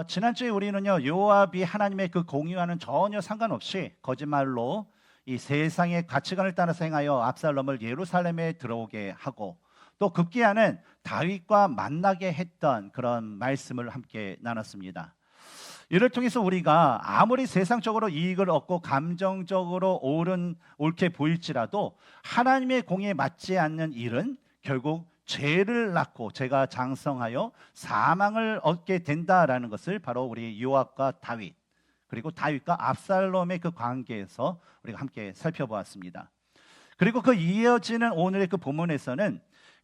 지난주에 우리는요, 요압이 하나님의 그 공의와는 전혀 상관없이 거짓말로 이 세상의 가치관을 따라서 행하여 압살롬을 예루살렘에 들어오게 하고 또 급기야는 다윗과 만나게 했던 그런 말씀을 함께 나눴습니다. 이를 통해서 우리가 아무리 세상적으로 이익을 얻고 감정적으로 옳게 보일지라도 하나님의 공의에 맞지 않는 일은 결국 죄를 낳고 죄가 장성하여 사망을 얻게 된다라는 것을 바로 우리 요압과 다윗 그리고 다윗과 압살롬의 그 관계에서 우리가 함께 살펴보았습니다. 그리고 그 이어지는 오늘의 그 본문에서는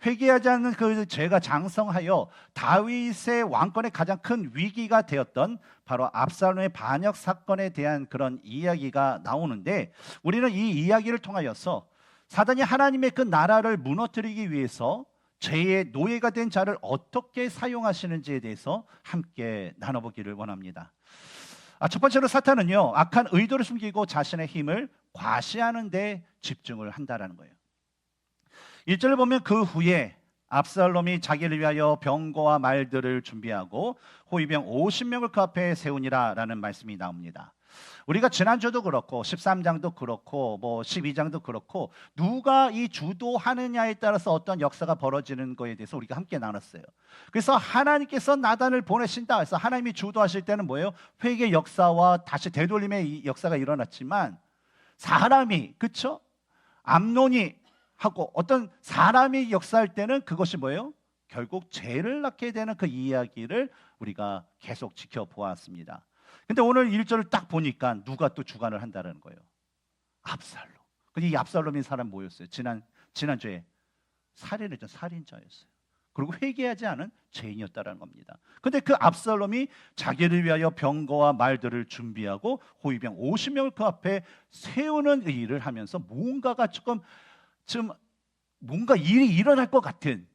회개하지 않는 그 죄가 장성하여 다윗의 왕권의 가장 큰 위기가 되었던 바로 압살롬의 반역 사건에 대한 그런 이야기가 나오는데, 우리는 이 이야기를 통하여서 사단이 하나님의 그 나라를 무너뜨리기 위해서 죄의 노예가 된 자를 어떻게 사용하시는지에 대해서 함께 나눠보기를 원합니다. 첫 번째로 사탄은요, 악한 의도를 숨기고 자신의 힘을 과시하는 데 집중을 한다라는 거예요. 1절을 보면 그 후에 압살롬이 자기를 위하여 병거와 말들을 준비하고 호위병 50명을 그 앞에 세우니라 라는 말씀이 나옵니다. 우리가 지난주도 그렇고 13장도 그렇고 12장도 그렇고 누가 이 주도하느냐에 따라서 어떤 역사가 벌어지는 거에 대해서 우리가 함께 나눴어요. 그래서 하나님께서 나단을 보내신다 해서 하나님이 주도하실 때는 뭐예요? 회개 역사와 다시 되돌림의 역사가 일어났지만 사람이, 그렇죠? 암논이 하고 어떤 사람이 역사할 때는 그것이 뭐예요? 결국 죄를 낳게 되는 그 이야기를 우리가 계속 지켜보았습니다. 근데 오늘 1절을 딱 보니까 누가 또 주관을 한다는 거예요? 압살롬. 근데 이 압살롬인 사람 뭐였어요? 지난주에 살인했던 살인자였어요. 그리고 회개하지 않은 죄인이었다는 겁니다. 근데 그 압살롬이 자기를 위하여 병거와 말들을 준비하고 호위병 50명을 그 앞에 세우는 일을 하면서 뭔가가 지금 뭔가 일이 일어날 것 같은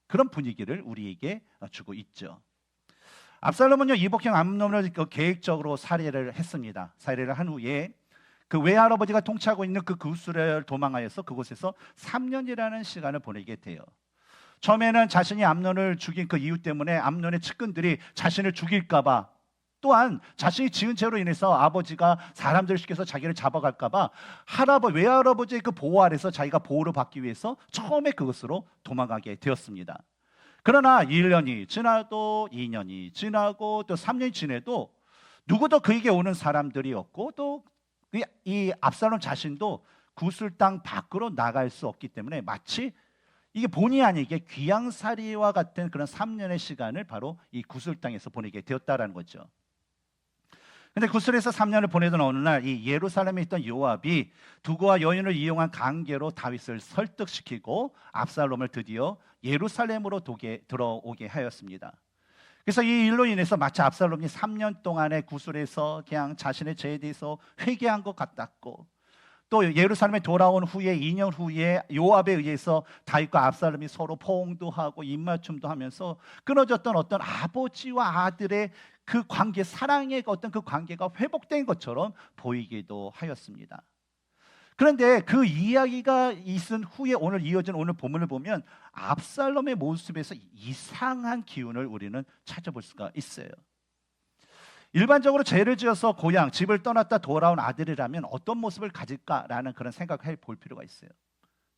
그런 분위기를 우리에게 주고 있죠. 압살롬은요, 이복형 암논을 계획적으로 살해를 했습니다. 살해를 한 후에 그 외할아버지가 통치하고 있는 그 구스를 도망하여서 그곳에서 3년이라는 시간을 보내게 돼요. 처음에는 자신이 암논을 죽인 그 이유 때문에 암논의 측근들이 자신을 죽일까봐, 또한 자신이 지은 죄로 인해서 아버지가 사람들을 시켜서 자기를 잡아갈까봐 외할아버지의 그 보호 아래서 자기가 보호를 받기 위해서 처음에 그것으로 도망가게 되었습니다. 그러나 1년이 지나도 2년이 지나고 또 3년이 지나도 누구도 그에게 오는 사람들이 없고 또 이 압살롬 자신도 구슬 땅 밖으로 나갈 수 없기 때문에 마치 이게 본의 아니게 귀양살이와 같은 그런 3년의 시간을 바로 이 구슬 땅에서 보내게 되었다라는 거죠. 근데 구슬에서 3년을 보내던 어느 날 이 예루살렘에 있던 요압이 두고와 여인을 이용한 관계로 다윗을 설득시키고 압살롬을 드디어 예루살렘으로 들어오게 하였습니다. 그래서 이 일로 인해서 마치 압살롬이 3년 동안의 구슬에서 그냥 자신의 죄에 대해서 회개한 것 같았고, 또 예루살렘에 돌아온 후에 2년 후에 요압에 의해서 다윗과 압살롬이 서로 포옹도 하고 입맞춤도 하면서 끊어졌던 어떤 아버지와 아들의 그 관계, 사랑의 어떤 그 관계가 회복된 것처럼 보이기도 하였습니다. 그런데 그 이야기가 있은 후에 오늘 이어진 오늘 본문을 보면 압살롬의 모습에서 이상한 기운을 우리는 찾아볼 수가 있어요. 일반적으로 죄를 지어서 고향, 집을 떠났다 돌아온 아들이라면 어떤 모습을 가질까라는 그런 생각을 해볼 필요가 있어요.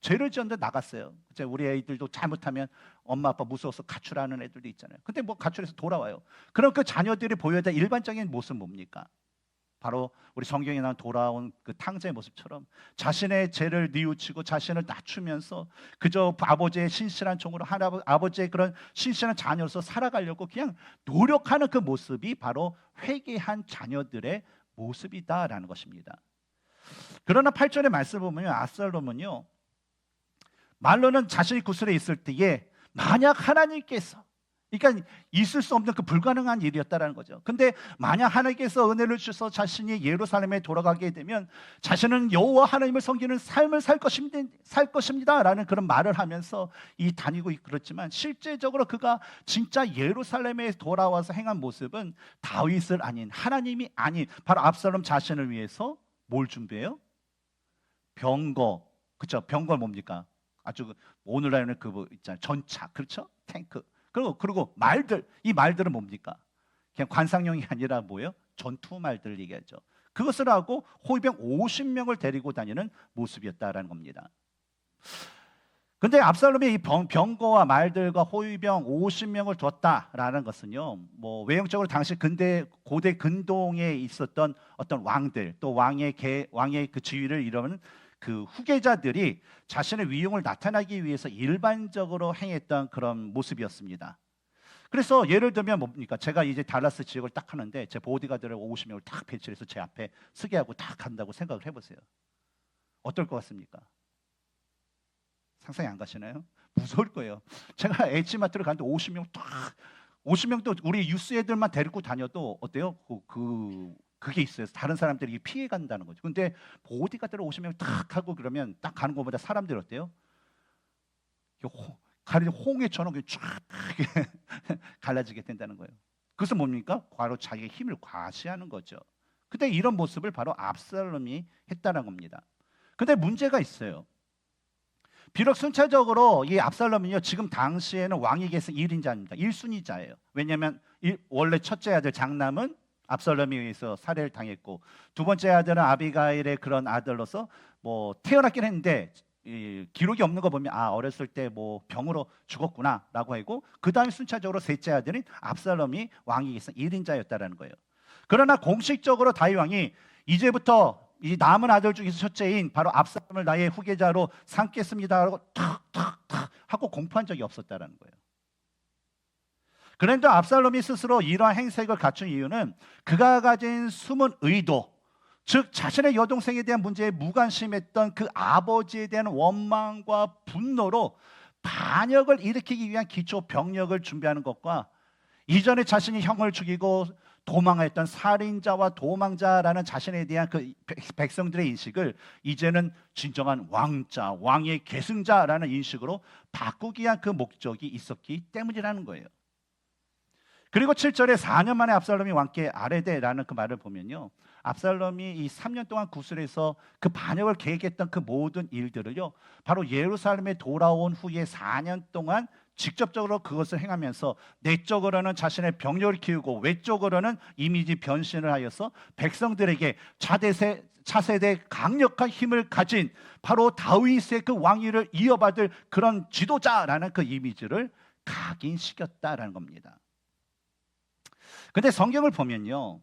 죄를 지었는데 나갔어요. 우리 애들도 잘못하면 엄마 아빠 무서워서 가출하는 애들도 있잖아요. 근데 가출해서 돌아와요. 그럼 그 자녀들이 보여야 될 일반적인 모습 뭡니까? 바로 우리 성경에 나온 돌아온 그 탕자의 모습처럼 자신의 죄를 뉘우치고 자신을 낮추면서 그저 아버지의 신실한 종으로 아버지의 그런 신실한 자녀로서 살아가려고 그냥 노력하는 그 모습이 바로 회개한 자녀들의 모습이다라는 것입니다. 그러나 8절의 말씀을 보면 압살롬은요, 말로는 자신이 구슬에 있을 때에 만약 하나님께서, 그러니까 있을 수 없는 그 불가능한 일이었다라는 거죠. 근데 만약 하나님께서 은혜를 주셔서 자신이 예루살렘에 돌아가게 되면 자신은 여호와 하나님을 섬기는 삶을 살 것입니다라는 그런 말을 하면서 다니고 그렇지만 실제적으로 그가 진짜 예루살렘에 돌아와서 행한 모습은 다윗을 아닌, 하나님이 아닌 바로 압살롬 자신을 위해서 뭘 준비해요? 병거, 그렇죠? 병거 뭡니까? 아주 오늘날에는 있잖아요, 전차, 그렇죠? 탱크. 그리고 말들, 이 말들은 뭡니까? 그냥 관상용이 아니라 뭐예요? 전투말들 얘기하죠. 그것을 하고 호위병 50명을 데리고 다니는 모습이었다라는 겁니다. 근데 압살롬이 이 병거와 말들과 호위병 50명을 뒀다라는 것은요, 뭐 외형적으로 당시 고대 근동에 있었던 어떤 왕들, 또 왕의 그 지위를 이루는 그 후계자들이 자신의 위용을 나타나기 위해서 일반적으로 행했던 그런 모습이었습니다. 그래서 예를 들면 뭡니까? 제가 이제 달라스 지역을 딱 하는데 제 보디가드를 50명을 딱 배치해서 제 앞에 서게 하고 딱 간다고 생각을 해보세요. 어떨 것 같습니까? 상상이 안 가시나요? 무서울 거예요. 제가 H마트를 갔는데 50명도 우리 유스 애들만 데리고 다녀도 어때요? 그게 있어요. 다른 사람들이 피해 간다는 거죠. 근데 보디가드를 50명 딱 하고 그러면 딱 가는 것보다 사람들 어때요? 가리는 홍해처럼 쫙 갈라지게 된다는 거예요. 그것은 뭡니까? 바로 자기의 힘을 과시하는 거죠. 근데 이런 모습을 바로 압살롬이 했다는 겁니다. 근데 문제가 있어요. 비록 순차적으로 이 압살롬은요, 지금 당시에는 왕에게서 1인자입니다. 1순위자예요. 왜냐하면 원래 첫째 아들 장남은 압살롬에 의해서 살해를 당했고, 두 번째 아들은 아비가일의 그런 아들로서 뭐 태어났긴 했는데 기록이 없는 거 보면 어렸을 때 뭐 병으로 죽었구나라고 하고, 그 다음에 순차적으로 셋째 아들인 압살롬이 왕에게서 1인자였다라는 거예요. 그러나 공식적으로 다윗 왕이 이제부터 이 남은 아들 중에서 첫째인 바로 압살롬을 나의 후계자로 삼겠습니다라고 탁탁탁 하고 공포한 적이 없었다라는 거예요. 그런데 압살롬이 스스로 이러한 행색을 갖춘 이유는 그가 가진 숨은 의도, 즉 자신의 여동생에 대한 문제에 무관심했던 그 아버지에 대한 원망과 분노로 반역을 일으키기 위한 기초 병력을 준비하는 것과, 이전에 자신이 형을 죽이고 도망했던 살인자와 도망자라는 자신에 대한 그 백성들의 인식을 이제는 진정한 왕자, 왕의 계승자라는 인식으로 바꾸기 위한 그 목적이 있었기 때문이라는 거예요. 그리고 7절에 4년 만에 압살롬이 왕께 아뢰되라는 그 말을 보면요, 압살롬이 이 3년 동안 구슬에서 그 반역을 계획했던 그 모든 일들을요, 바로 예루살렘에 돌아온 후에 4년 동안 직접적으로 그것을 행하면서 내적으로는 자신의 병력을 키우고 외적으로는 이미지 변신을 하여서 백성들에게 차세대 강력한 힘을 가진 바로 다윗의 그 왕위를 이어받을 그런 지도자라는 그 이미지를 각인시켰다라는 겁니다. 근데 성경을 보면요,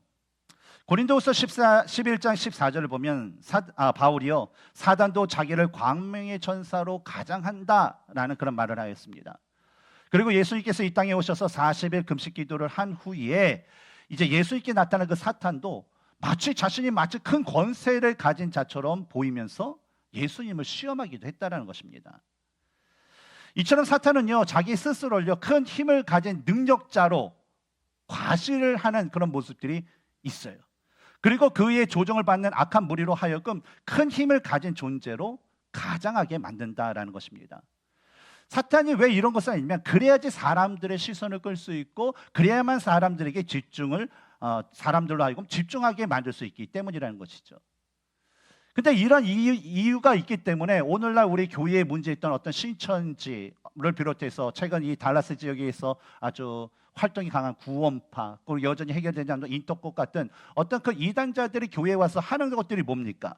고린도후서 11장 14절을 보면 바울이요, 사단도 자기를 광명의 전사로 가장한다라는 그런 말을 하였습니다. 그리고 예수님께서 이 땅에 오셔서 40일 금식 기도를 한 후에 이제 예수님께 나타난 그 사탄도 자신이 마치 큰 권세를 가진 자처럼 보이면서 예수님을 시험하기도 했다는 것입니다. 이처럼 사탄은요, 자기 스스로를요, 큰 힘을 가진 능력자로 과시를 하는 그런 모습들이 있어요. 그리고 그의 조종을 받는 악한 무리로 하여금 큰 힘을 가진 존재로 가장하게 만든다라는 것입니다. 사탄이 왜 이런 것을 하냐면, 그래야지 사람들의 시선을 끌 수 있고, 그래야만 사람들에게 사람들로 하여금 집중하게 만들 수 있기 때문이라는 것이죠. 근데 이런 이유가 있기 때문에 오늘날 우리 교회에 문제있던 어떤 신천지를 비롯해서 최근 이 달라스 지역에서 아주 활동이 강한 구원파, 그리고 여전히 해결되지 않는 인터꽃 같은 어떤 그 이단자들이 교회에 와서 하는 것들이 뭡니까?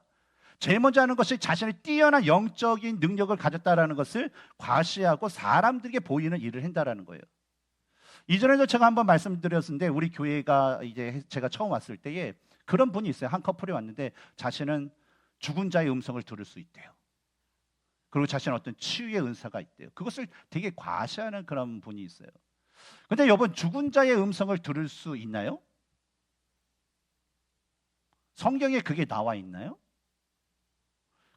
제일 먼저 하는 것이 자신의 뛰어난 영적인 능력을 가졌다라는 것을 과시하고 사람들에게 보이는 일을 한다라는 거예요. 이전에도 제가 한번 말씀드렸는데, 우리 교회가 이제 제가 처음 왔을 때에 그런 분이 있어요. 한 커플이 왔는데 자신은 죽은 자의 음성을 들을 수 있대요. 그리고 자신은 어떤 치유의 은사가 있대요. 그것을 되게 과시하는 그런 분이 있어요. 근데 여러분, 죽은 자의 음성을 들을 수 있나요? 성경에 그게 나와 있나요?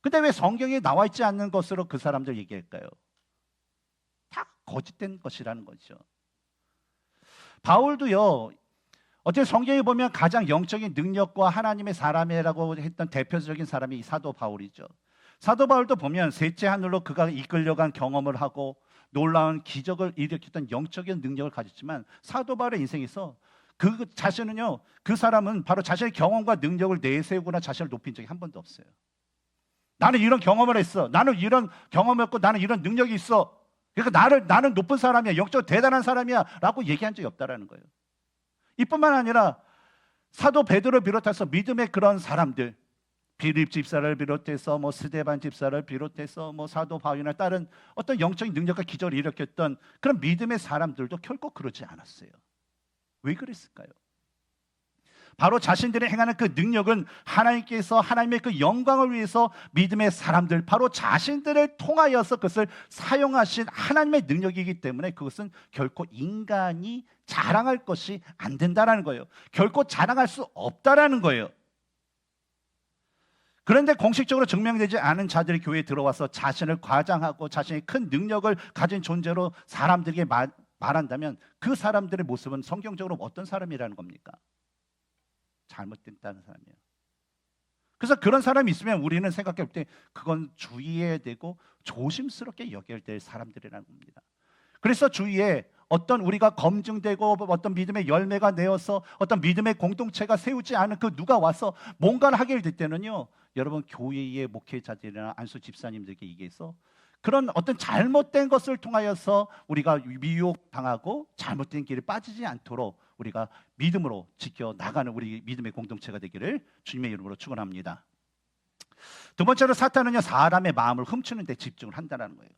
근데 왜 성경에 나와 있지 않는 것으로 그 사람들 얘기할까요? 다 거짓된 것이라는 거죠. 바울도요, 어떻게 성경에 보면 가장 영적인 능력과 하나님의 사람이라고 했던 대표적인 사람이 사도 바울이죠. 사도 바울도 보면 셋째 하늘로 그가 이끌려간 경험을 하고 놀라운 기적을 일으켰던 영적인 능력을 가졌지만, 사도 바울의 인생에서 그 자신은요, 그 사람은 바로 자신의 경험과 능력을 내세우거나 자신을 높인 적이 한 번도 없어요. 나는 이런 경험을 했어, 나는 이런 경험을 했고, 나는 이런 능력이 있어, 그러니까 나는 높은 사람이야, 영적으로 대단한 사람이야 라고 얘기한 적이 없다라는 거예요. 이뿐만 아니라 사도 베드로를 비롯해서 믿음의 그런 사람들, 빌립 집사를 비롯해서 뭐 스데반 집사를 비롯해서 뭐 사도 바울이나 다른 어떤 영적인 능력과 기적을 일으켰던 그런 믿음의 사람들도 결코 그러지 않았어요. 왜 그랬을까요? 바로 자신들이 행하는 그 능력은 하나님께서 하나님의 그 영광을 위해서 믿음의 사람들, 바로 자신들을 통하여서 그것을 사용하신 하나님의 능력이기 때문에 그것은 결코 인간이 자랑할 것이 안 된다라는 거예요. 결코 자랑할 수 없다라는 거예요. 그런데 공식적으로 증명되지 않은 자들이 교회에 들어와서 자신을 과장하고 자신의 큰 능력을 가진 존재로 사람들에게 말한다면 그 사람들의 모습은 성경적으로 어떤 사람이라는 겁니까? 잘못됐다는 사람이에요. 그래서 그런 사람이 있으면 우리는 생각해 볼 때 그건 주의해야 되고 조심스럽게 여겨야 될 사람들이라는 겁니다. 그래서 주위에 어떤 우리가 검증되고 어떤 믿음의 열매가 내어서 어떤 믿음의 공동체가 세우지 않은 그 누가 와서 뭔가를 하게 될 때는요, 여러분 교회의 목회자들이나 안수 집사님들에게 얘기해서 그런 어떤 잘못된 것을 통하여서 우리가 미혹당하고 잘못된 길에 빠지지 않도록 우리가 믿음으로 지켜나가는 우리 믿음의 공동체가 되기를 주님의 이름으로 축원합니다. 두 번째로 사탄은요, 사람의 마음을 훔치는 데 집중을 한다는 거예요.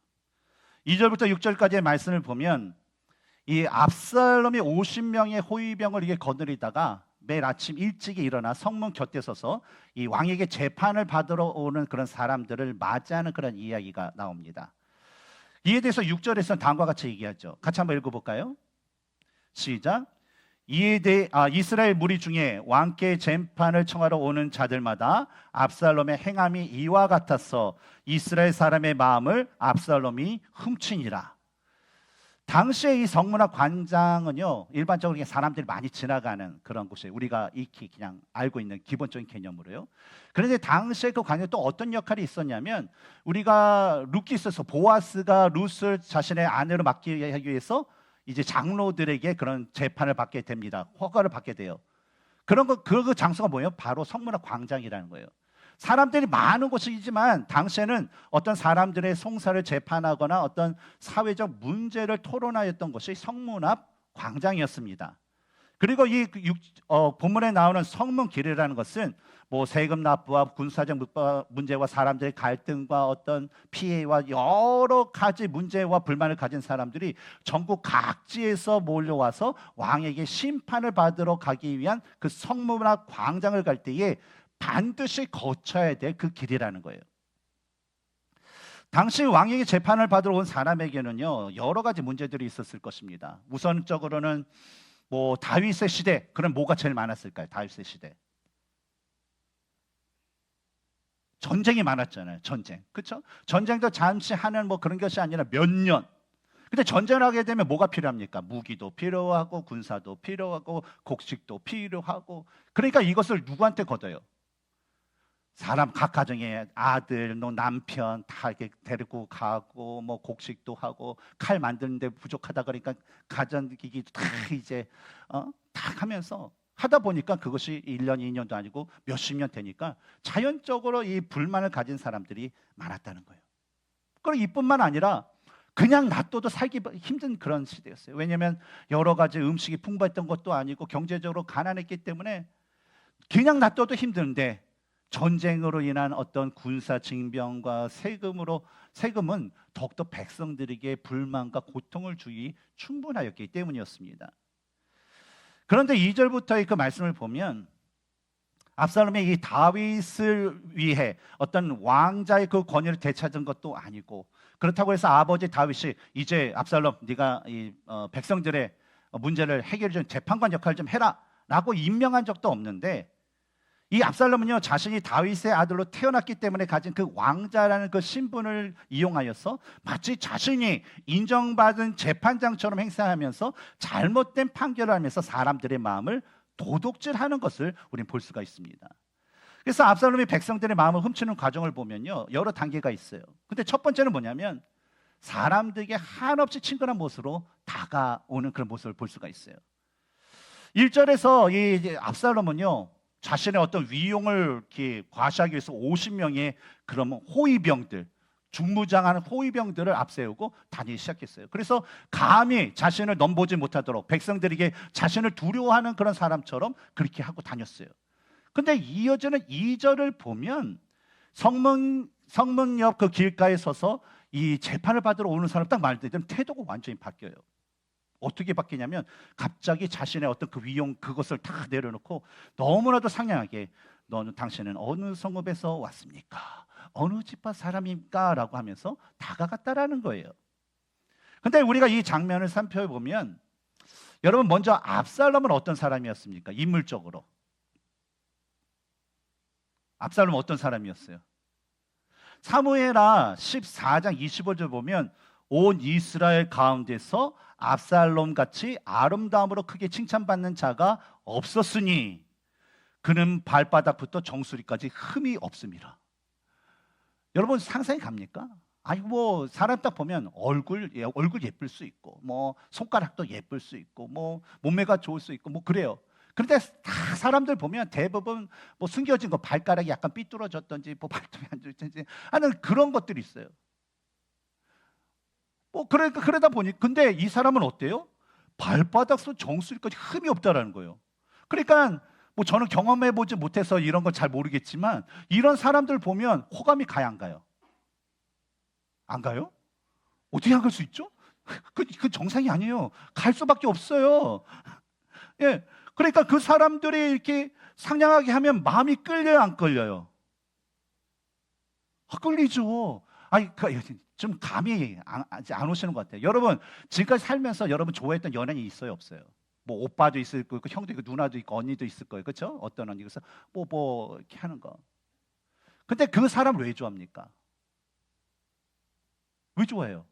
2절부터 6절까지의 말씀을 보면 이 압살롬이 50명의 호위병을 이게 거느리다가 매일 아침 일찍 일어나 성문 곁에 서서 이 왕에게 재판을 받으러 오는 그런 사람들을 맞이하는 그런 이야기가 나옵니다. 이에 대해서 6절에서는 다음과 같이 얘기하죠. 같이 한번 읽어볼까요? 시작. 이에 대해 이스라엘 무리 중에 왕께 재판을 청하러 오는 자들마다 압살롬의 행함이 이와 같아서 이스라엘 사람의 마음을 압살롬이 훔치니라. 당시에 이 성문학 관장은요, 일반적으로 사람들이 많이 지나가는 그런 곳이에요. 우리가 익히 그냥 알고 있는 기본적인 개념으로요. 그런데 당시에 그 관장이 또 어떤 역할이 있었냐면, 우리가 룻기스에서 보아스가 룻을 자신의 아내로 맡기 위해서 이제 장로들에게 그런 재판을 받게 됩니다. 허가를 받게 돼요. 그런 그 장소가 뭐예요? 바로 성문학 광장이라는 거예요. 사람들이 많은 곳이지만 당시에는 어떤 사람들의 송사를 재판하거나 어떤 사회적 문제를 토론하였던 것이 성문 앞 광장이었습니다. 그리고 이 본문에 나오는 성문길이라는 것은 뭐 세금 납부와 군사적 문제와 사람들의 갈등과 어떤 피해와 여러 가지 문제와 불만을 가진 사람들이 전국 각지에서 몰려와서 왕에게 심판을 받으러 가기 위한 그 성문 앞 광장을 갈 때에 반드시 거쳐야 될 그 길이라는 거예요. 당시 왕에게 재판을 받으러 온 사람에게는요, 여러 가지 문제들이 있었을 것입니다. 우선적으로는 뭐 다윗의 시대, 그럼 뭐가 제일 많았을까요? 다윗의 시대. 전쟁이 많았잖아요. 전쟁. 그렇죠? 전쟁도 잠시 하는 뭐 그런 것이 아니라 몇 년. 근데 전쟁을 하게 되면 뭐가 필요합니까? 무기도 필요하고 군사도 필요하고 곡식도 필요하고. 그러니까 이것을 누구한테 걷어요? 사람 각 가정에 아들, 남편 다 이렇게 데리고 가고 뭐 곡식도 하고 칼 만드는데 부족하다 그러니까 가전기기 다 이제 다 하면서 하다 보니까 그것이 1년, 2년도 아니고 몇십 년 되니까 자연적으로 이 불만을 가진 사람들이 많았다는 거예요. 그리고 이뿐만 아니라 그냥 놔둬도 살기 힘든 그런 시대였어요. 왜냐하면 여러 가지 음식이 풍부했던 것도 아니고 경제적으로 가난했기 때문에 그냥 놔둬도 힘든데 전쟁으로 인한 어떤 군사 징병과 세금은 더욱더 백성들에게 불만과 고통을 주기 충분하였기 때문이었습니다. 그런데 2절부터의 그 말씀을 보면 압살롬이 이 다윗을 위해 어떤 왕자의 그 권위를 되찾은 것도 아니고, 그렇다고 해서 아버지 다윗이 이제 압살롬 네가 이 백성들의 문제를 해결해 준 재판관 역할을 좀 해라 라고 임명한 적도 없는데, 이 압살롬은요, 자신이 다윗의 아들로 태어났기 때문에 가진 그 왕자라는 그 신분을 이용하여서 마치 자신이 인정받은 재판장처럼 행사하면서 잘못된 판결을 하면서 사람들의 마음을 도둑질하는 것을 우리는 볼 수가 있습니다. 그래서 압살롬이 백성들의 마음을 훔치는 과정을 보면요, 여러 단계가 있어요. 근데 첫 번째는 뭐냐면 사람들에게 한없이 친근한 모습으로 다가오는 그런 모습을 볼 수가 있어요. 1절에서 이 압살롬은요, 자신의 어떤 위용을 이렇게 과시하기 위해서 50명의 그런 호위병들, 중무장하는 호위병들을 앞세우고 다니기 시작했어요. 그래서 감히 자신을 넘보지 못하도록 백성들에게 자신을 두려워하는 그런 사람처럼 그렇게 하고 다녔어요. 근데 이어지는 2절을 보면 성문 옆 그 길가에 서서 이 재판을 받으러 오는 사람 딱 말할 때 태도가 완전히 바뀌어요. 어떻게 바뀌냐면 갑자기 자신의 어떤 그 위용 그것을 다 내려놓고 너무나도 상냥하게 당신은 어느 성읍에서 왔습니까? 어느 집파 사람입니까? 라고 하면서 다가갔다라는 거예요. 근데 우리가 이 장면을 살펴보면 여러분 먼저 압살롬은 어떤 사람이었습니까? 인물적으로 압살롬은 어떤 사람이었어요? 사무엘하 14장 25절 보면 온 이스라엘 가운데서 압살롬 같이 아름다움으로 크게 칭찬받는 자가 없었으니 그는 발바닥부터 정수리까지 흠이 없습니다. 여러분 상상이 갑니까? 아니 뭐 사람 딱 보면 얼굴 예쁠 수 있고 뭐 손가락도 예쁠 수 있고 뭐 몸매가 좋을 수 있고 뭐 그래요. 그런데 다 사람들 보면 대부분 뭐 숨겨진 거 발가락이 약간 삐뚤어졌던지 뭐 발톱이 안 좋든지 하는 그런 것들이 있어요. 뭐 그러다 보니 근데 이 사람은 어때요? 발바닥에서 정수리까지 흠이 없다라는 거예요. 그러니까 뭐 저는 경험해 보지 못해서 이런 걸 잘 모르겠지만 이런 사람들 보면 호감이 가요, 안 가요? 안 가요? 어떻게 안 갈 수 있죠? 그 정상이 아니에요. 갈 수밖에 없어요. 예. 그러니까 그 사람들이 이렇게 상냥하게 하면 마음이 끌려요, 안 끌려요? 끌리죠. 아니, 좀 감이 안 오시는 것 같아요. 여러분, 지금까지 살면서 여러분 좋아했던 연예인이 있어요, 없어요? 뭐 오빠도 있을 거고, 형도 있고, 누나도 있고, 언니도 있을 거예요, 그렇죠? 어떤 언니 그래서 뭐 이렇게 하는 거. 근데 그 사람 왜 좋아합니까? 왜 좋아해요?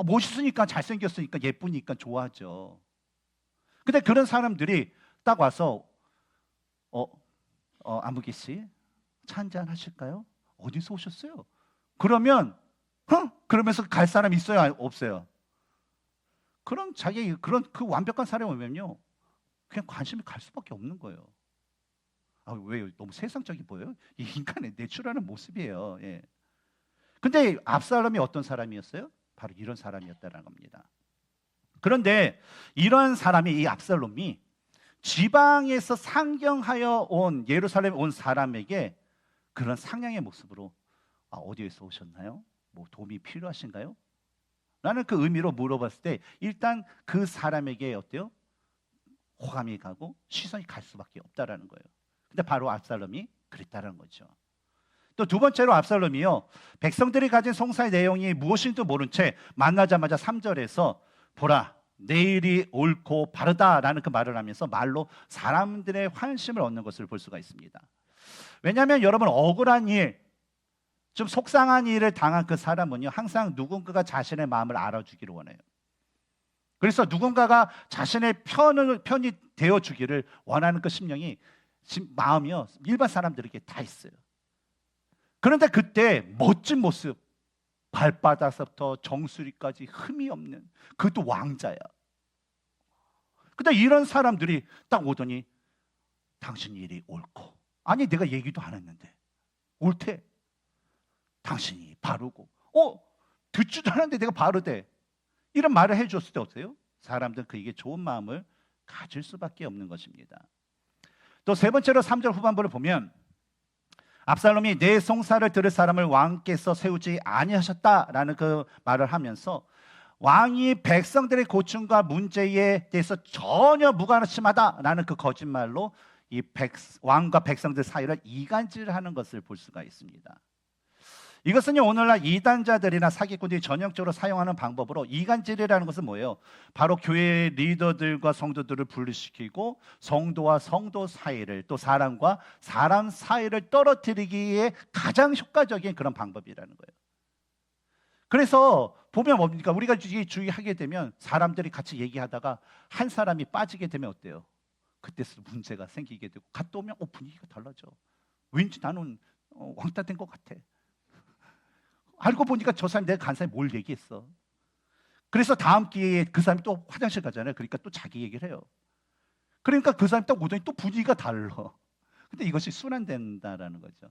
멋있으니까, 잘생겼으니까, 예쁘니까 좋아하죠. 근데 그런 사람들이 딱 와서 안무기 씨, 차 한잔 하실까요? 어디서 오셨어요? 그러면 그러면서 갈 사람 있어요? 없어요? 그럼 그런 그 완벽한 사람이 오면요 그냥 관심이 갈 수밖에 없는 거예요. 왜요? 너무 세상적이 보여요? 이 인간의 내추럴한 모습이에요. 예. 근데 압살롬이 어떤 사람이었어요? 바로 이런 사람이었다는 겁니다. 그런데 이런 사람이 이 압살롬이 지방에서 상경하여 온 예루살렘에 온 사람에게 그런 상냥의 모습으로 어디에서 오셨나요? 뭐 도움이 필요하신가요? 라는 그 의미로 물어봤을 때 일단 그 사람에게 어때요? 호감이 가고 시선이 갈 수밖에 없다라는 거예요. 근데 바로 압살롬이 그랬다는 거죠. 또 두 번째로 압살롬이요 백성들이 가진 송사의 내용이 무엇인지도 모른 채 만나자마자 3절에서 보라 내일이 옳고 바르다라는 그 말을 하면서 말로 사람들의 환심을 얻는 것을 볼 수가 있습니다. 왜냐하면 여러분 억울한 일, 좀 속상한 일을 당한 그 사람은요 항상 누군가가 자신의 마음을 알아주기를 원해요. 그래서 누군가가 자신의 편이 되어주기를 원하는 그 심령이 마음이요 일반 사람들에게 다 있어요. 그런데 그때 멋진 모습, 발바닥부터 정수리까지 흠이 없는 그것도 왕자야. 근데 이런 사람들이 딱 오더니 당신 일이 옳고, 아니 내가 얘기도 안 했는데 옳대. 당신이 바르고 듣지도 않았는데 내가 바르대. 이런 말을 해줬을 때 어때요? 사람들은 그에게 좋은 마음을 가질 수밖에 없는 것입니다. 또 세 번째로 3절 후반부를 보면 압살롬이 내 송사를 들을 사람을 왕께서 세우지 아니하셨다라는 그 말을 하면서 왕이 백성들의 고충과 문제에 대해서 전혀 무관심하다라는 그 거짓말로 이 왕과 백성들 사이를 이간질하는 것을 볼 수가 있습니다. 이것은요 오늘날 이단자들이나 사기꾼들이 전형적으로 사용하는 방법으로 이간질이라는 것은 뭐예요? 바로 교회 리더들과 성도들을 분리시키고 성도와 성도 사이를 또 사람과 사람 사이를 떨어뜨리기에 가장 효과적인 그런 방법이라는 거예요. 그래서 보면 뭡니까? 우리가 주의하게 되면 사람들이 같이 얘기하다가 한 사람이 빠지게 되면 어때요? 그때서 문제가 생기게 되고 갔다 오면 분위기가 달라져. 왠지 나는 왕따 된 것 같아. 알고 보니까 저 사람이 내가 간 사람이 뭘 얘기했어. 그래서 다음 기회에 그 사람이 또 화장실 가잖아요. 그러니까 또 자기 얘기를 해요. 그러니까 그 사람이 딱 오더니 또 분위기가 달라. 근데 이것이 순환된다라는 거죠.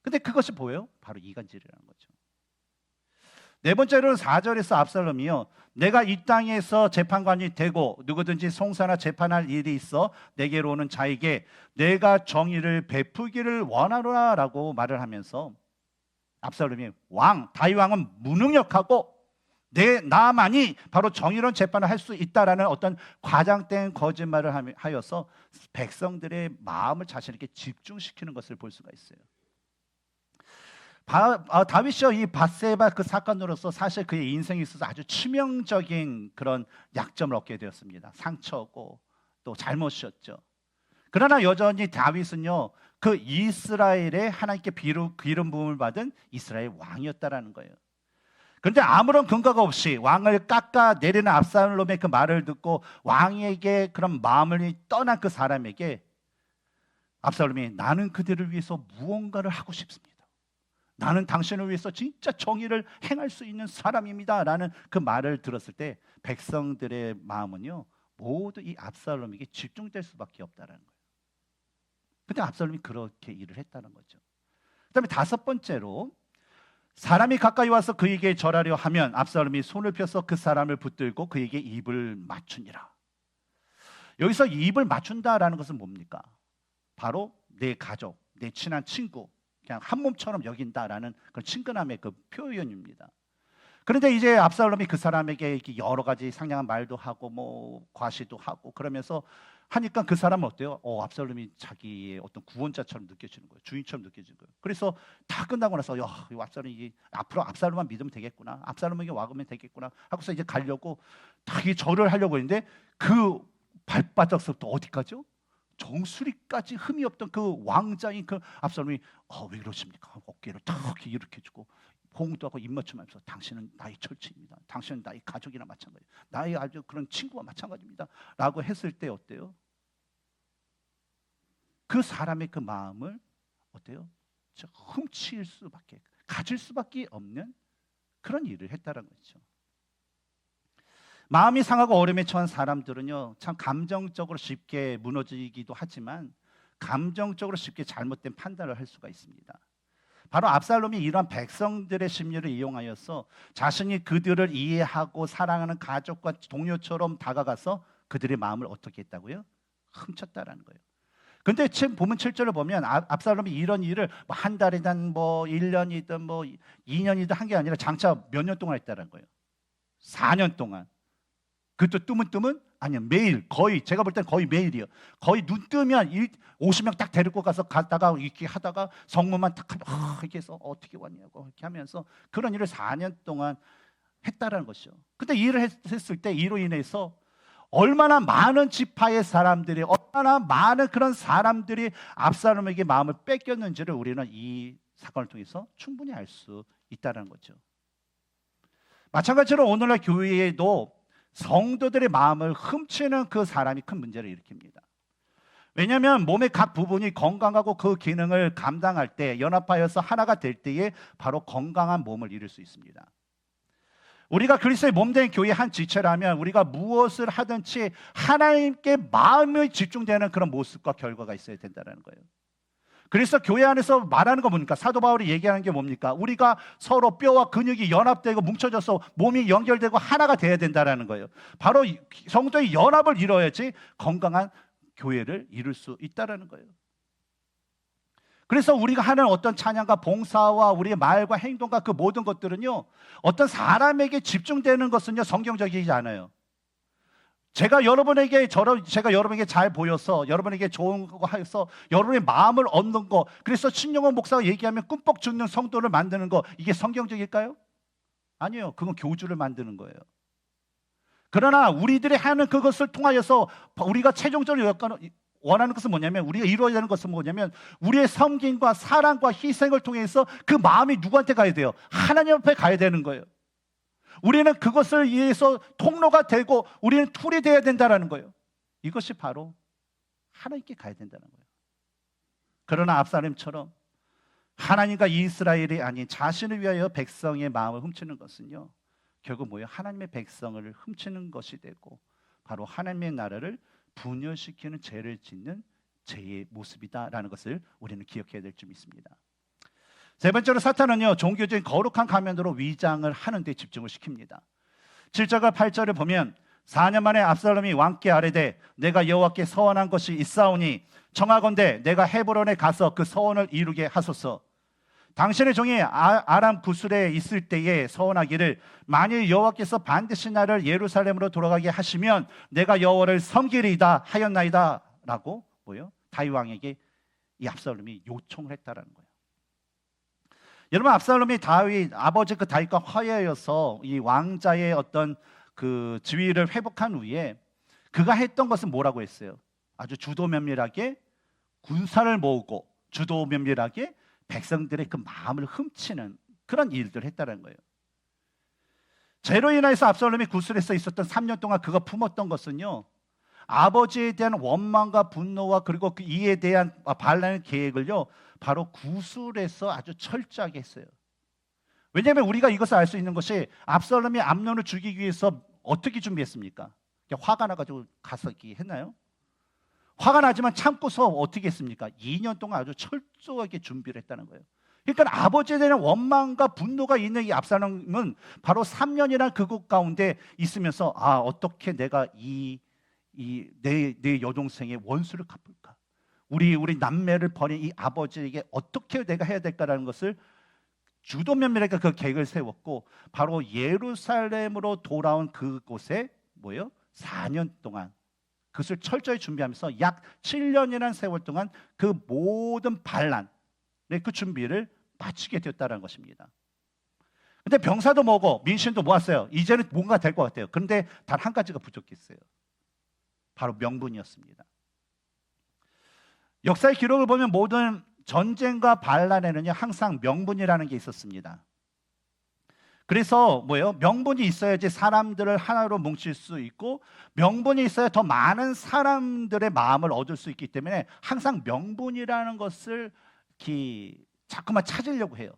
근데 그것이 뭐예요? 바로 이간질이라는 거죠. 네 번째로는 4절에서 압살롬이요, 내가 이 땅에서 재판관이 되고 누구든지 송사나 재판할 일이 있어 내게로 오는 자에게 내가 정의를 베푸기를 원하노라라고 말을 하면서, 압살롬이 다윗 왕은 무능력하고 나만이 바로 정의로운 재판을 할 수 있다라는 어떤 과장된 거짓말을 하여서 백성들의 마음을 자신에게 집중시키는 것을 볼 수가 있어요. 다윗이요, 이 밧세바 그 사건으로서 사실 그의 인생에 있어서 아주 치명적인 그런 약점을 얻게 되었습니다. 상처고 또 잘못이었죠. 그러나 여전히 다윗은요, 그 이스라엘의 하나님께 기름 부음을 받은 이스라엘 왕이었다라는 거예요. 그런데 아무런 근거가 없이 왕을 깎아내리는 압살롬의 그 말을 듣고 왕에게 그런 마음을 떠난 그 사람에게 압살롬이, 나는 그들을 위해서 무언가를 하고 싶습니다. 나는 당신을 위해서 진짜 정의를 행할 수 있는 사람입니다 라는 그 말을 들었을 때 백성들의 마음은요, 모두 이 압살롬에게 집중될 수밖에 없다는 거예요. 근데 압살롬이 그렇게 일을 했다는 거죠. 그 다음에 다섯 번째로, 사람이 가까이 와서 그에게 절하려 하면 압살롬이 손을 펴서 그 사람을 붙들고 그에게 입을 맞추니라. 여기서 입을 맞춘다라는 것은 뭡니까? 바로 내 가족, 내 친한 친구, 그냥 한 몸처럼 여긴다라는 그런 친근함의 그 표현입니다. 그런데 이제 압살롬이 그 사람에게 이렇게 여러 가지 상냥한 말도 하고 뭐 과시도 하고 그러면서 하니까 그 사람은 어때요? 압살롬이 자기의 어떤 구원자처럼 느껴지는 거예요. 주인처럼 느껴지는 거예요. 그래서 다 끝나고 나서 이 압살롬이 앞으로 압살롬만 믿으면 되겠구나, 압살롬에게 와그면 되겠구나 하고서 이제 가려고 다 이 절을 하려고 했는데 그 발바닥서부터 어디까지요? 정수리까지 흠이 없던 그 왕자인 그 압살롬이 왜 그러십니까? 어깨를 탁 이렇게 해주고 호응도 하고 입맞춤하면서, 당신은 나의 절친입니다. 당신은 나의 가족이나 마찬가지, 나의 아주 그런 친구와 마찬가지입니다 라고 했을 때 어때요? 그 사람의 그 마음을 어때요? 훔칠 수밖에, 가질 수밖에 없는 그런 일을 했다는 거죠. 마음이 상하고 어려움에 처한 사람들은요, 참 감정적으로 쉽게 무너지기도 하지만 감정적으로 쉽게 잘못된 판단을 할 수가 있습니다. 바로 압살롬이 이러한 백성들의 심리를 이용하여서 자신이 그들을 이해하고 사랑하는 가족과 동료처럼 다가가서 그들의 마음을 어떻게 했다고요? 훔쳤다라는 거예요. 근데 지금 보면 7절을 보면 압살롬이 이런 일을 뭐 한 달이든 뭐 1년이든 뭐 2년이든 한 게 아니라 장차 몇 년 동안 했다는 거예요. 4년 동안. 그것도 뜨문뜨문? 아니요, 매일, 거의 제가 볼 땐 거의 매일이요. 거의 눈 뜨면 50명 딱 데리고 가서 갔다가 이렇게 하다가 성문만 딱 하면 이렇게 해서 어떻게 왔냐고 이렇게 하면서 그런 일을 4년 동안 했다라는 것이죠. 근데 이 일을 했을 때 이로 인해서 얼마나 많은 지파의 사람들이, 얼마나 많은 그런 사람들이 압살롬에게 마음을 뺏겼는지를 우리는 이 사건을 통해서 충분히 알 수 있다는 거죠. 마찬가지로 오늘날 교회에도 성도들의 마음을 훔치는 그 사람이 큰 문제를 일으킵니다. 왜냐하면 몸의 각 부분이 건강하고 그 기능을 감당할 때, 연합하여서 하나가 될 때에 바로 건강한 몸을 이룰 수 있습니다. 우리가 그리스도의 몸된 교회의 한 지체라면 우리가 무엇을 하든지 하나님께 마음이 집중되는 그런 모습과 결과가 있어야 된다는 거예요. 그래서 교회 안에서 말하는 거 뭡니까? 사도 바울이 얘기하는 게 뭡니까? 우리가 서로 뼈와 근육이 연합되고 뭉쳐져서 몸이 연결되고 하나가 돼야 된다는 거예요. 바로 성도의 연합을 이뤄야지 건강한 교회를 이룰 수 있다는 거예요. 그래서 우리가 하는 어떤 찬양과 봉사와 우리의 말과 행동과 그 모든 것들은요, 어떤 사람에게 집중되는 것은요 성경적이지 않아요. 제가 여러분에게 잘 보여서 여러분에게 좋은 거 해서 여러분의 마음을 얻는 거, 그래서 신영원 목사가 얘기하면 꿈뻑 죽는 성도를 만드는 거, 이게 성경적일까요? 아니에요. 그건 교주를 만드는 거예요. 그러나 우리들이 하는 그것을 통하여서 우리가 최종적으로 원하는 것은 뭐냐면, 우리가 이루어야 하는 것은 뭐냐면 우리의 섬김과 사랑과 희생을 통해서 그 마음이 누구한테 가야 돼요? 하나님 앞에 가야 되는 거예요. 우리는 그것을 위해서 통로가 되고 우리는 툴이 되어야 된다는 거예요. 이것이 바로 하나님께 가야 된다는 거예요. 그러나 압살롬처럼 하나님과 이스라엘이 아닌 자신을 위하여 백성의 마음을 훔치는 것은요, 결국 뭐예요? 하나님의 백성을 훔치는 것이 되고 바로 하나님의 나라를 분열시키는 죄를 짓는 죄의 모습이다라는 것을 우리는 기억해야 될 줄 믿습니다. 세 번째로 사탄은요, 종교적인 거룩한 가면으로 위장을 하는 데 집중을 시킵니다. 7절과 8절을 보면 4년 만에 압살롬이 왕께 아뢰되 내가 여호와께 서원한 것이 있사오니 청하건대 내가 헤브론에 가서 그 서원을 이루게 하소서. 당신의 종이 아람 구술에 있을 때에 서원하기를 만일 여호와께서 반드시 나를 예루살렘으로 돌아가게 하시면 내가 여호와를 섬기리이다 하였나이다 라고 다윗 왕에게 이 압살롬이 요청을 했다라는 거예요. 여러분, 압살롬이 다윗 아버지 그 다윗과 화해하여서 이 왕자의 어떤 그 지위를 회복한 후에 그가 했던 것은 뭐라고 했어요? 아주 주도면밀하게 군사를 모으고 주도면밀하게 백성들의 그 마음을 훔치는 그런 일들을 했다는 거예요. 죄로 인해서 압살롬이 구술에서 있었던 3년 동안 그가 품었던 것은요, 아버지에 대한 원망과 분노와 그리고 그 이에 대한 반란의 계획을요 바로 구술에서 아주 철저하게 했어요. 왜냐하면 우리가 이것을 알 수 있는 것이 압살롬이 암논을 죽이기 위해서 어떻게 준비했습니까? 화가 나가지고 가서 했나요? 화가 나지만 참고서 어떻게 했습니까? 2년 동안 아주 철저하게 준비를 했다는 거예요. 그러니까 아버지에 대한 원망과 분노가 있는 이 압살롬은 바로 3년이라는 그곳 가운데 있으면서 어떻게 내가 내 여동생의 원수를 갚을까? 우리 남매를 버린 이 아버지에게 어떻게 내가 해야 될까라는 것을 주도면밀하게 그 계획을 세웠고 바로 예루살렘으로 돌아온 그곳에 4년 동안 그것을 철저히 준비하면서 약 7년이라는 세월 동안 그 모든 반란의 그 준비를 마치게 되었다는 것입니다. 근데 병사도 모으고 민심도 모았어요. 이제는 뭔가 될 것 같아요. 그런데 단 한 가지가 부족했어요. 바로 명분이었습니다. 역사의 기록을 보면 모든 전쟁과 반란에는요 항상 명분이라는 게 있었습니다. 그래서 명분이 있어야지 사람들을 하나로 뭉칠 수 있고 명분이 있어야 더 많은 사람들의 마음을 얻을 수 있기 때문에 항상 명분이라는 것을 자꾸만 찾으려고 해요.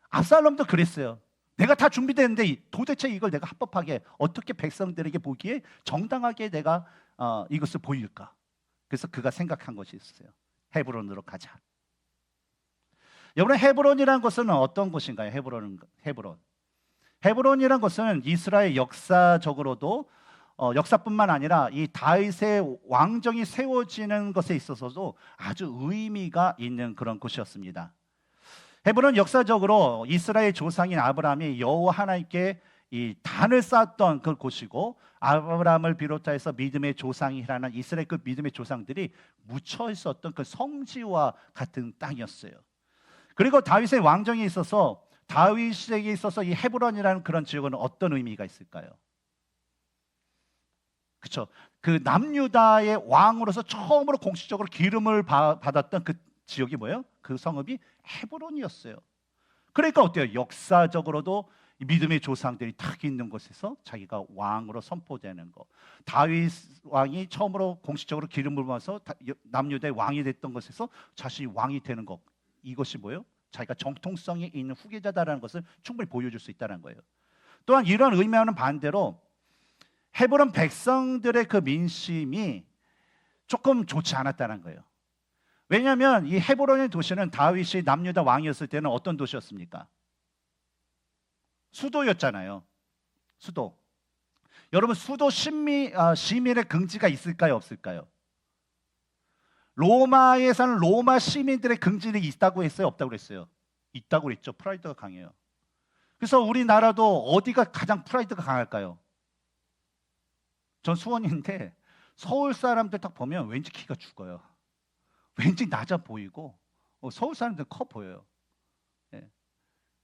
압살롬도 그랬어요. 내가 다 준비됐는데 도대체 이걸 내가 합법하게 어떻게 백성들에게 보기에 정당하게 내가 이것을 보일까? 그래서 그가 생각한 것이 있었어요. 헤브론으로 가자. 여러분, 헤브론이라는 것은 어떤 곳인가요? 헤브론이라는 것은 이스라엘 역사적으로도 역사뿐만 아니라 이 다윗의 왕정이 세워지는 것에 있어서도 아주 의미가 있는 그런 곳이었습니다. 헤브론 역사적으로 이스라엘 조상인 아브라함이 여호와 하나님께 이 단을 쌓았던 그 곳이고 아브라함을 비롯해서 믿음의 조상이라는 이스라엘 그 믿음의 조상들이 묻혀 있었던 그 성지와 같은 땅이었어요. 그리고 다윗의 왕정에 있어서 다윗에게 있어서 이 헤브론이라는 그런 지역은 어떤 의미가 있을까요? 그렇죠. 그 남유다의 왕으로서 처음으로 공식적으로 기름을 받았던 그 지역이 그 성읍이 헤브론이었어요. 그러니까 어때요? 역사적으로도 믿음의 조상들이 딱 있는 곳에서 자기가 왕으로 선포되는 거. 다윗 왕이 처음으로 공식적으로 기름을 부어서 남유다의 왕이 됐던 곳에서 자신이 왕이 되는 것. 이것이 자기가 정통성이 있는 후계자다라는 것을 충분히 보여줄 수 있다는 거예요. 또한 이런 의미와는 반대로 헤브론 백성들의 그 민심이 조금 좋지 않았다는 거예요. 왜냐하면 이 헤브론의 도시는 다윗이 남유다 왕이었을 때는 어떤 도시였습니까? 수도였잖아요. 수도. 여러분, 수도 시민의 긍지가 있을까요, 없을까요? 로마에 사는 로마 시민들의 긍지는 있다고 했어요, 없다고 그랬어요? 있다고 그랬죠. 프라이드가 강해요. 그래서 우리나라도 어디가 가장 프라이드가 강할까요? 전 수원인데 서울 사람들 딱 보면 왠지 키가 죽어요. 왠지 낮아 보이고 서울 사람들 커 보여요. 예.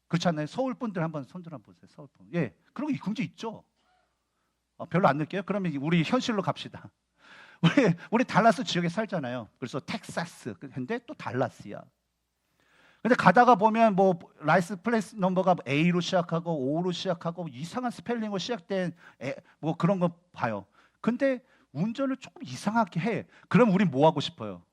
그렇지 않나요? 서울 분들 한번 손들 한번 보세요. 서울 분. 예, 그런 거 긍지 있죠. 별로 안 느껴요? 그러면 우리 현실로 갑시다. 우리 달라스 지역에 살잖아요. 그래서 텍사스, 근데 또 달라스야. 근데 가다가 보면 라이스 플레이스 넘버가 A로 시작하고 O로 시작하고 이상한 스펠링으로 시작된 그런 거 봐요. 근데 운전을 조금 이상하게 해. 그럼 우리 뭐 하고 싶어요?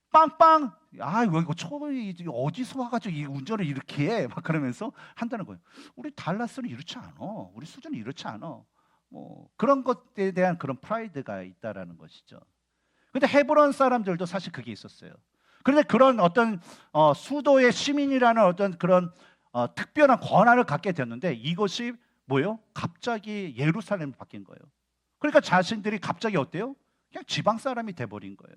빵빵! 이거 어디서 와가지고 이 운전을 이렇게 해? 막 그러면서 한다는 거예요. 우리 달라스는 이렇지 않아. 우리 수준은 이렇지 않아. 그런 것에 대한 그런 프라이드가 있다라는 것이죠. 근데 헤브론 사람들도 사실 그게 있었어요. 그런데 그런 어떤 수도의 시민이라는 어떤 그런 특별한 권한을 갖게 됐는데 이것이 뭐예요? 갑자기 예루살렘이 바뀐 거예요. 그러니까 자신들이 갑자기 어때요? 그냥 지방 사람이 돼버린 거예요.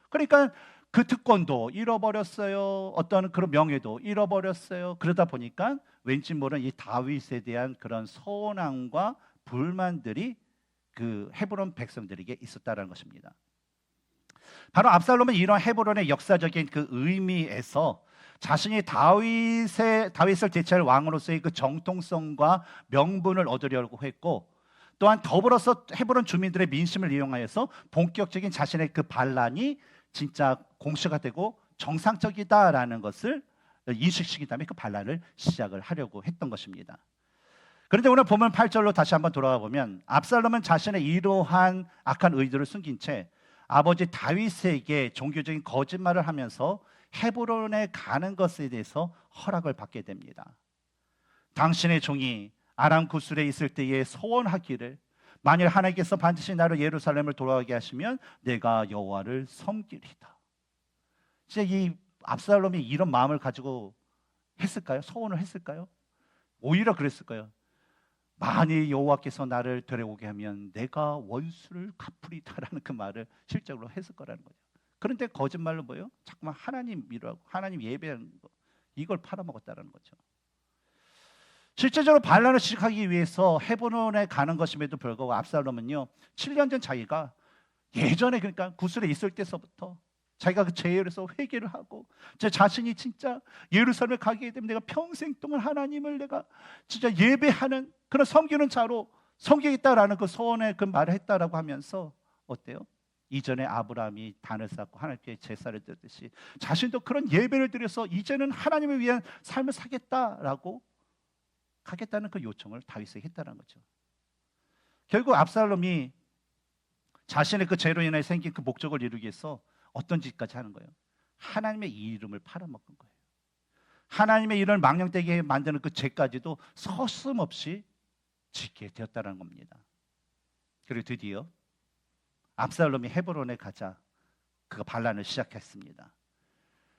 그러니까 그 특권도 잃어버렸어요. 어떤 그런 명예도 잃어버렸어요. 그러다 보니까 왠지 모르는 이 다윗에 대한 그런 서운함과 불만들이 그 헤브론 백성들에게 있었다는 것입니다. 바로 압살롬은 이런 헤브론의 역사적인 그 의미에서 자신이 다윗을 대체할 왕으로서의 그 정통성과 명분을 얻으려고 했고, 또한 더불어서 헤브론 주민들의 민심을 이용하여서 본격적인 자신의 그 반란이 진짜 공시가 되고 정상적이다라는 것을 인식시킨 다음에 그 반란을 시작을 하려고 했던 것입니다. 그런데 오늘 보면 8절로 다시 한번 돌아가 보면 압살롬은 자신의 이러한 악한 의도를 숨긴 채 아버지 다윗에게 종교적인 거짓말을 하면서 헤브론에 가는 것에 대해서 허락을 받게 됩니다. 당신의 종이 아람 구술에 있을 때에 소원하기를, 만일 하나님께서 반드시 나를 예루살렘을 돌아가게 하시면 내가 여호와를 섬기리다. 진짜 이 압살롬이 이런 마음을 가지고 했을까요? 소원을 했을까요? 오히려 그랬을까요? 만일 여호와께서 나를 데려오게 하면 내가 원수를 갚으리다라는 그 말을 실적으로 했을 거라는 거죠. 그런데 거짓말로 뭐예요? 자꾸만 하나님 믿으라고, 하나님 예배하는 거, 이걸 팔아먹었다는 거죠. 실제적으로 반란을 시작하기 위해서 헤브론에 가는 것임에도 불구하고 압살롬은요 7년 전 자기가 예전에 그러니까 구술에 있을 때서부터 자기가 그 죄에서 회개를 하고 제 자신이 진짜 예루살렘에 가게 되면 내가 평생 동안 하나님을 내가 진짜 예배하는 그런 섬기는 자로 섬기겠다라는 그 소원의 그 말을 했다라고 하면서 어때요? 이전에 아브라함이 단을 쌓고 하나님께 제사를 드렸듯이 자신도 그런 예배를 드려서 이제는 하나님을 위한 삶을 살겠다라고 하겠다는 그 요청을 다윗에게 했다는 거죠. 결국 압살롬이 자신의 그 죄로 인해 생긴 그 목적을 이루기 위해서 어떤 짓까지 하는 거예요? 하나님의 이름을 팔아먹은 거예요. 하나님의 이름을 망령되게 만드는 그 죄까지도 서슴없이 짓게 되었다는 겁니다. 그리고 드디어 압살롬이 헤브론에 가자 그 반란을 시작했습니다.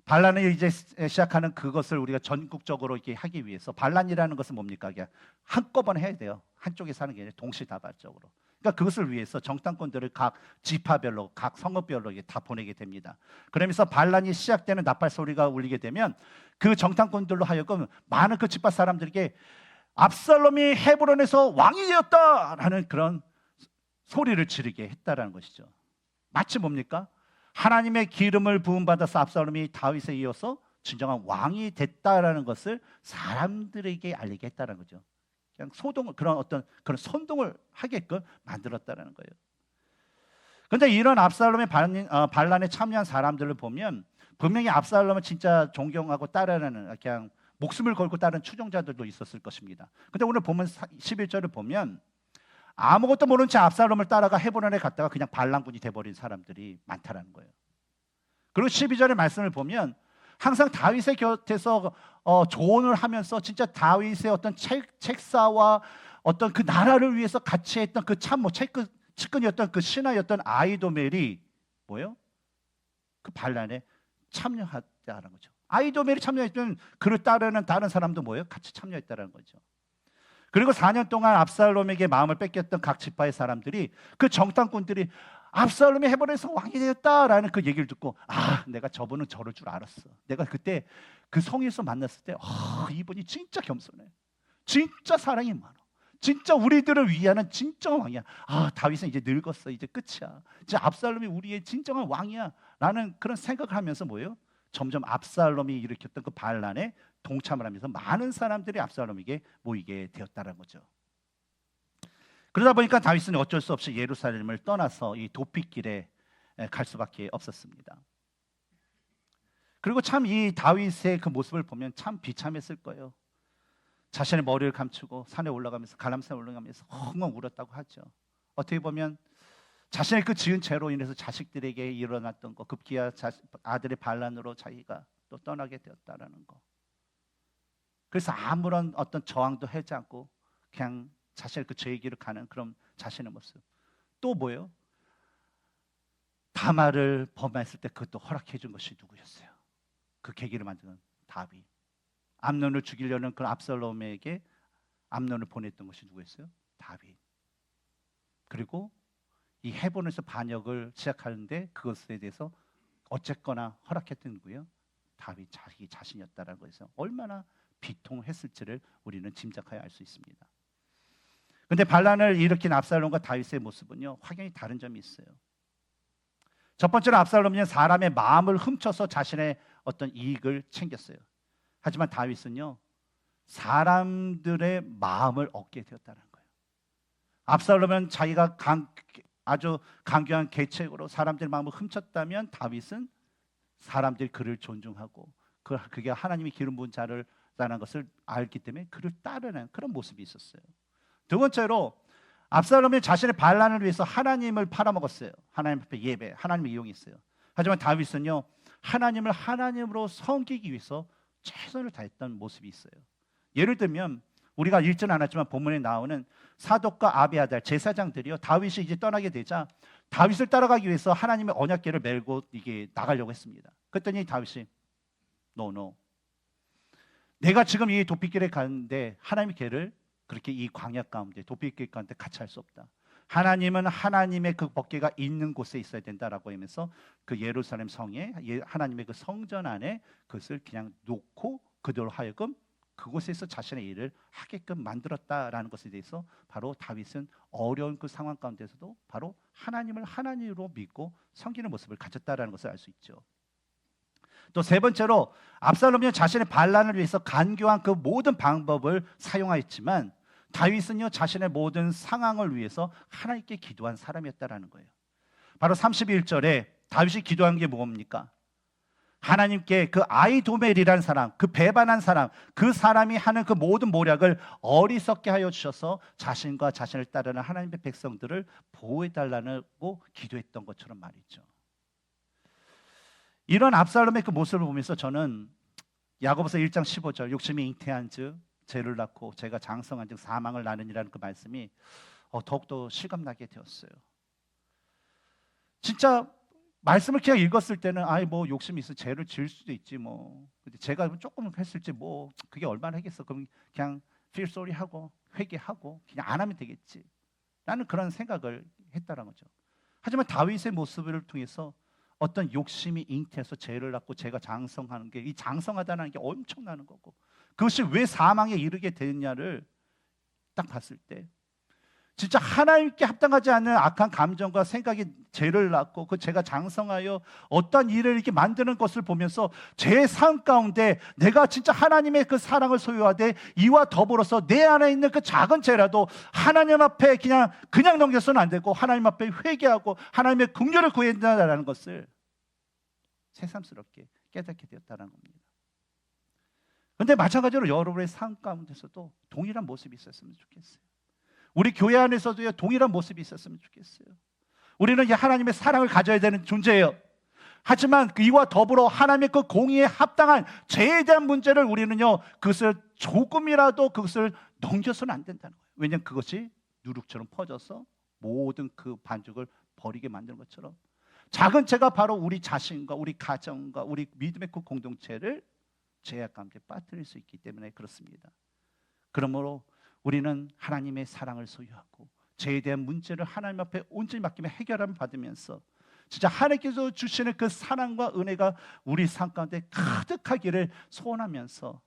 반란을 이제 시작하는 그것을 우리가 전국적으로 이렇게 하기 위해서 반란이라는 것은 뭡니까? 그냥 한꺼번에 해야 돼요. 한쪽에 사는 게 아니라 동시다발적으로. 그러니까 그것을 위해서 정탐꾼들을 각 지파별로, 각 성읍별로 다 보내게 됩니다. 그러면서 반란이 시작되는 나팔 소리가 울리게 되면 그 정탐꾼들로 하여금 많은 그 지파 사람들에게 압살롬이 헤브론에서 왕이 되었다라는 그런 소리를 지르게 했다라는 것이죠. 마치 뭡니까? 하나님의 기름을 부음받아서 압살롬이 다윗에 이어서 진정한 왕이 됐다라는 것을 사람들에게 알리게 했다는 거죠. 그냥 소동을 그런 어떤 그런 선동을 하게끔 만들었다는 거예요. 그런데 이런 압살롬의 반란에 참여한 사람들을 보면 분명히 압살롬을 진짜 존경하고 따르는 그냥 목숨을 걸고 따르는 추종자들도 있었을 것입니다. 근데 오늘 보면 11절을 보면 아무것도 모른 채 압살롬을 따라가 헤브론에 갔다가 그냥 반란군이 돼버린 사람들이 많다라는 거예요. 그리고 12절의 말씀을 보면 항상 다윗의 곁에서 조언을 하면서 진짜 다윗의 어떤 책사와 어떤 그 나라를 위해서 같이 했던 그 참모 측근이었던 그 신하였던 아히도멜이 뭐예요? 그 반란에 참여했다는 거죠. 아히도멜이 참여했던 그를 따르는 다른 사람도 뭐예요? 같이 참여했다는 거죠. 그리고 4년 동안 압살롬에게 마음을 뺏겼던 각 지파의 사람들이 그 정탐꾼들이 압살롬이 헤브론에서 왕이 되었다라는 그 얘기를 듣고 내가 저분은 저럴 줄 알았어. 내가 그때 그 성에서 만났을 때 이분이 진짜 겸손해. 진짜 사랑이 많아. 진짜 우리들을 위하는 진정한 왕이야. 다윗은 이제 늙었어. 이제 끝이야. 이제 압살롬이 우리의 진정한 왕이야. 라는 그런 생각을 하면서 뭐예요? 점점 압살롬이 일으켰던 그 반란에 동참을 하면서 많은 사람들이 압살롬에게 모이게 되었다는 거죠. 그러다 보니까 다윗은 어쩔 수 없이 예루살렘을 떠나서 이 도피길에 갈 수밖에 없었습니다. 그리고 참 이 다윗의 그 모습을 보면 참 비참했을 거예요. 자신의 머리를 감추고 산에 올라가면서 갈람산에 올라가면서 엉엉 울었다고 하죠. 어떻게 보면 자신의 그 지은 죄로 인해서 자식들에게 일어났던 거, 급기야 아들의 반란으로 자기가 또 떠나게 되었다라는 거. 그래서 아무런 어떤 저항도 하지 않고 그냥 자신의 그 죄의 길을 가는 그런 자신의 모습. 또 뭐예요? 다말을 범했을 때 그것도 허락해 준 것이 누구였어요? 그 계기를 만드는 다윗. 암논을 죽이려는 그 압살롬에게 암논을 보냈던 것이 누구였어요? 다윗. 그리고 이 헤본에서 반역을 시작하는데 그것에 대해서 어쨌거나 허락했던 누구예요? 다윗 자기 자신이었다라는 것에서 얼마나 비통했을지를 우리는 짐작하여 알 수 있습니다. 그런데 반란을 일으킨 압살롬과 다윗의 모습은요, 확연히 다른 점이 있어요. 첫 번째로 압살롬은 사람의 마음을 훔쳐서 자신의 어떤 이익을 챙겼어요. 하지만 다윗은요, 사람들의 마음을 얻게 되었다는 거예요. 압살롬은 자기가 아주 강경한 계책으로 사람들의 마음을 훔쳤다면, 다윗은 사람들이 그를 존중하고 그게 하나님이 기름 부은 자라는 것을 알기 때문에 그를 따르는 그런 모습이 있었어요. 두 번째로 압살롬이 자신의 반란을 위해서 하나님을 팔아먹었어요. 하나님 앞에 예배, 하나님을 이용했어요. 하지만 다윗은요, 하나님을 하나님으로 섬기기 위해서 최선을 다했던 모습이 있어요. 예를 들면 우리가 읽지는 않았지만 본문에 나오는 사독과 아비아달 제사장들이요, 다윗이 이제 떠나게 되자 다윗을 따라가기 위해서 하나님의 언약궤를 메고 이게 나가려고 했습니다. 그랬더니 다윗이 노 내가 지금 이 도피길에 가는데 하나님의 궤를 그렇게 이 광야 가운데 도피길 가운데 같이 할 수 없다. 하나님은 하나님의 그 법궤가 있는 곳에 있어야 된다라고 하면서 그 예루살렘 성에 하나님의 그 성전 안에 그것을 그냥 놓고 그대로 하여금 그곳에서 자신의 일을 하게끔 만들었다라는 것에 대해서 바로 다윗은 어려운 그 상황 가운데서도 바로 하나님을 하나님으로 믿고 섬기는 모습을 가졌다라는 것을 알 수 있죠. 또 세 번째로 압살롬이 자신의 반란을 위해서 간교한 그 모든 방법을 사용하였지만 다윗은요, 자신의 모든 상황을 위해서 하나님께 기도한 사람이었다라는 거예요. 바로 31절에 다윗이 기도한 게 뭡니까? 하나님께 그 아히도멜이라는 사람, 그 배반한 사람, 그 사람이 하는 그 모든 모략을 어리석게 하여 주셔서 자신과 자신을 따르는 하나님의 백성들을 보호해달라고 기도했던 것처럼 말이죠. 이런 압살롬의 그 모습을 보면서 저는 야고보서 1장 15절 욕심이 잉태한 즉 죄를 낳고 죄가 장성한 즉 사망을 낳느니라는 그 말씀이 더욱더 실감나게 되었어요. 진짜 말씀을 그냥 읽었을 때는 뭐 욕심이 있어 죄를 지을 수도 있지 뭐. 근데 제가 조금 했을지 뭐 그게 얼마나 하겠어. 그럼 그냥 feel sorry 하고 회개하고 그냥 안 하면 되겠지. 라는 그런 생각을 했다는 거죠. 하지만 다윗의 모습을 통해서 어떤 욕심이 잉태해서 죄를 낳고 죄가 장성하는 게, 이 장성하다는 게 엄청나는 거고, 그것이 왜 사망에 이르게 되느냐를 딱 봤을 때 진짜 하나님께 합당하지 않는 악한 감정과 생각이 죄를 낳고 그 죄가 장성하여 어떤 일을 이렇게 만드는 것을 보면서 제 삶 가운데 내가 진짜 하나님의 그 사랑을 소유하되 이와 더불어서 내 안에 있는 그 작은 죄라도 하나님 앞에 그냥 넘겨서는 안 되고 하나님 앞에 회개하고 하나님의 긍휼을 구해야 된다는 것을 새삼스럽게 깨닫게 되었다는 겁니다. 그런데 마찬가지로 여러분의 삶 가운데서도 동일한 모습이 있었으면 좋겠어요. 우리 교회 안에서도 동일한 모습이 있었으면 좋겠어요. 우리는 하나님의 사랑을 가져야 되는 존재예요. 하지만 이와 더불어 하나님의 그 공의에 합당한 죄에 대한 문제를 우리는요, 그것을 조금이라도 그것을 넘겨서는 안 된다는 거예요. 왜냐하면 그것이 누룩처럼 퍼져서 모든 그 반죽을 버리게 만드는 것처럼 작은 죄가 바로 우리 자신과 우리 가정과 우리 믿음의 그 공동체를 죄악 가운데 빠뜨릴 수 있기 때문에 그렇습니다. 그러므로 우리는 하나님의 사랑을 소유하고 죄에 대한 문제를 하나님 앞에 온전히 맡기며 해결함을 받으면서 진짜 하나님께서 주시는 그 사랑과 은혜가 우리 삶 가운데 가득하기를 소원하면서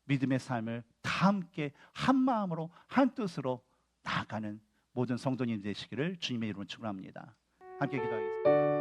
믿음의 삶을 다 함께 한 마음으로 한 뜻으로 나아가는 모든 성도님 되시기를 주님의 이름으로 축원합니다. 함께 기도하겠습니다.